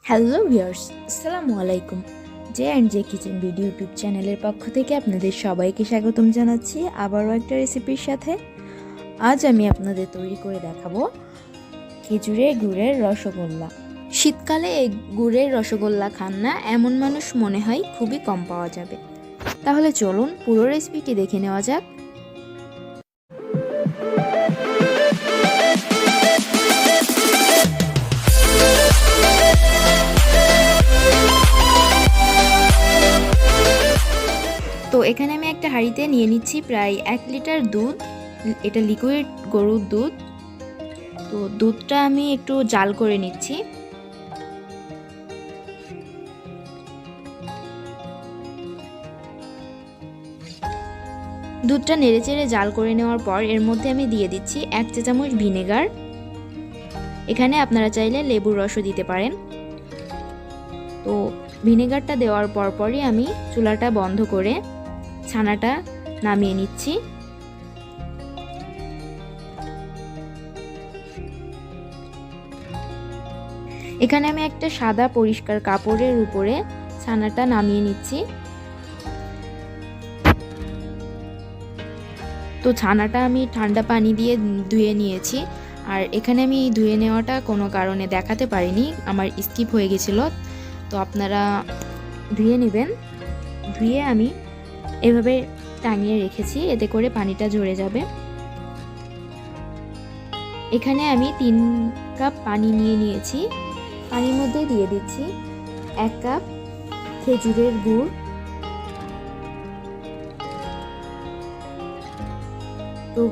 Hello viewers, আসসালামু আলাইকুম। J and J kitchen video YouTube চ্যানেলের পক্ষ থেকে আপনাদের সবাইকে স্বাগতম জানাচ্ছি আবারও একটা রেসিপির সাথে। আজ আমি আপনাদের তৈরি করে দেখাবো খেজুরের গুড়ের রসগোল্লা। শীতকালে এই গুড়ের রসগোল্লা খান না এমন মানুষ মনে হয় খুবই কম পাওয়া যাবে। তাহলে চলুন পুরো রেসিপিটি দেখে নেওয়া যাক। তো এখানে আমি একটা হাঁড়িতে নিয়ে নিচ্ছি প্রায় 1 লিটার দুধ। এটা লিকুইড গরুর দুধ। তো দুধটা আমি একটু জাল করে নিচ্ছি। দুধটা নেড়েচেড়ে জাল করে নেওয়ার পর এর মধ্যে আমি দিয়ে দিচ্ছি 1 চা চামচ ভিনেগার। এখানে আপনারা চাইলে লেবুর রসও দিতে পারেন। তো ভিনেগারটা দেওয়ার পরই আমি চুলাটা বন্ধ করে ছানাটা নামিয়ে নিচ্ছি। এখানে আমি একটা সাদা পরিষ্কার কাপড়ের উপরে ছানাটা নামিয়ে নিচ্ছি। তো ছানাটা আমি ঠান্ডা পানি দিয়ে ধুয়ে নিয়েছি। আর এখানে আমি ধুয়ে নেওয়াটা কোনো কারণে দেখাতে পারিনি, আমার স্কিপ হয়ে গেছিল। তো আপনারা ধুয়ে নেবেন। ধুয়ে আমি এভাবে টাঙিয়ে রেখেছি, এতে করে পানিটা ঝরে যাবে। এখানে আমি 3 কাপ পানি নিয়ে নিয়েছি। পানির মধ্যে দিয়ে দিচ্ছি 1 কাপ খেজুরের গুড়, তো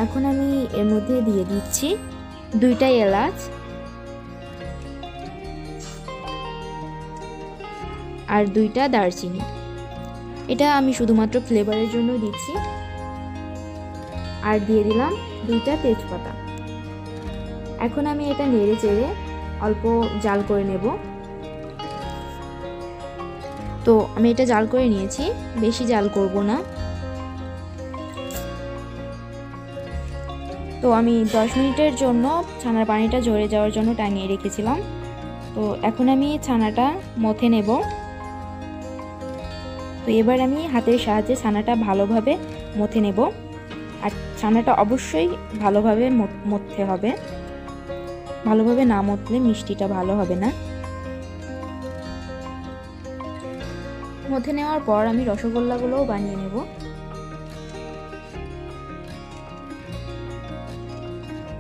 এখন আমি এর মধ্যে দিয়ে দিচ্ছি 2টা এলাচ আর 2টা দারচিনি। এটা আমি শুধুমাত্র ফ্লেভারের জন্য দিচ্ছি। আর দিয়ে দিলাম 2টা তেজপাতা। এখন আমি এটা নেড়ে চেড়ে অল্প জাল করে নেব। তো আমি এটা জাল করে নিয়েছি, বেশি জাল করব না। তো আমি 10 মিনিটের জন্য ছানার পানিটা ঝরে যাওয়ার জন্য টাঙিয়ে রেখেছিলাম। তো এখন আমি ছানাটা মথে নেব। তো এবার আমি হাতের সাহায্যে ছানাটা ভালোভাবে মথে নেব। আর ছানাটা অবশ্যই ভালোভাবে মথতে হবে, ভালোভাবে না মথলে মিষ্টিটা ভালো হবে না। মথে নেওয়ার পর আমি রসগোল্লাগুলোও বানিয়ে নেব।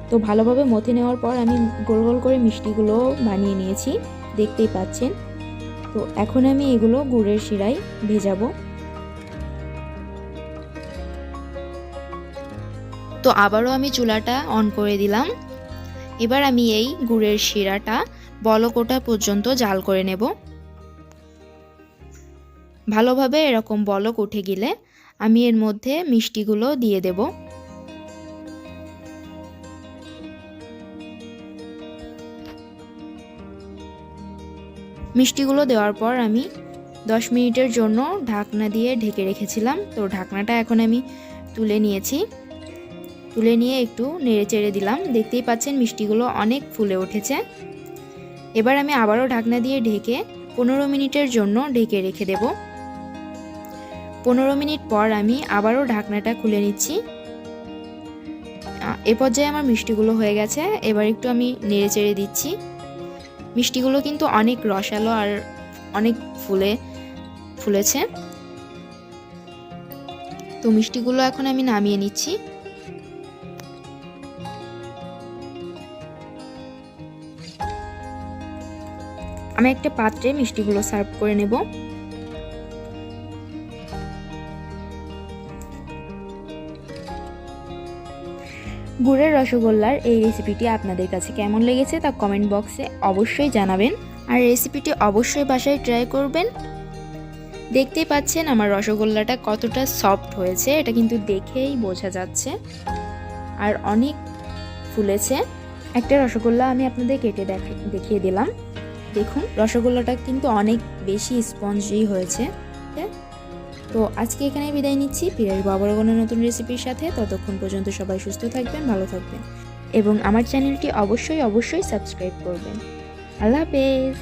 তো ভালোভাবে মথে নেওয়ার পর আমি গোল গোল করে মিষ্টিগুলো বানিয়ে নিয়েছি, দেখতেই পাচ্ছেন। তো এখন আমি এগুলো গুড়ের শিরায় ভেজাবো। তো আবারও আমি চুলাটা অন করে দিলাম। এবার আমি এই গুড়ের শিরাটা বলক ওঠা পর্যন্ত জাল করে নেব। ভালোভাবে এরকম বলক উঠে গেলে আমি এর মধ্যে মিষ্টিগুলো দিয়ে দেব। মিষ্টিগুলো দেওয়ার পর আমি 10 মিনিটের জন্য ঢাকনা দিয়ে ঢেকে রেখেছিলাম। তো ঢাকনাটা এখন আমি তুলে নিয়েছি। তুলে নিয়ে একটু নেড়ে চেড়ে দিলাম। দেখতেই পাচ্ছেন মিষ্টিগুলো অনেক ফুলে উঠেছে। এবার আমি আবারও ঢাকনা দিয়ে ঢেকে 15 মিনিটের জন্য ঢেকে রেখে দেব। 15 মিনিট পর আমি আবারও ঢাকনাটা খুলে নিচ্ছি। এ পর্যায়ে আমার মিষ্টিগুলো হয়ে গেছে। এবার একটু আমি নেড়ে চেড়ে দিচ্ছি। মিষ্টিগুলো কিন্তু অনেক রসালো আর অনেক ফুলেছে। তো মিষ্টিগুলো এখন আমি নামিয়ে নিচ্ছি। আমি একটা পাত্রে মিষ্টিগুলো সার্ভ করে নেব। গুড়ের রসগোল্লার এই রেসিপিটি আপনাদের কাছে কেমন লেগেছে তা কমেন্ট বক্সে অবশ্যই জানাবেন। আর রেসিপিটি অবশ্যই বাসায় ট্রাই করবেন। দেখতেই পাচ্ছেন আমার রসগোল্লাটা কতটা সফট হয়েছে, এটা কিন্তু দেখেই বোঝা যাচ্ছে। আর অনেক ফুলেছে। একটা রসগোল্লা আমি আপনাদের কেটে দেখিয়ে দিলাম। দেখুন রসগোল্লাটা কিন্তু অনেক বেশি স্পঞ্জি হয়েছে। তো আজকে এখানে বিদায় নিচ্ছি। ফিরে আসবো আবারও কোনো নতুন রেসিপির সাথে। ততক্ষণ পর্যন্ত সবাই সুস্থ থাকবেন, ভালো থাকবেন এবং আমার চ্যানেলটি অবশ্যই সাবস্ক্রাইব করবেন। আল্লাহ হাফেজ।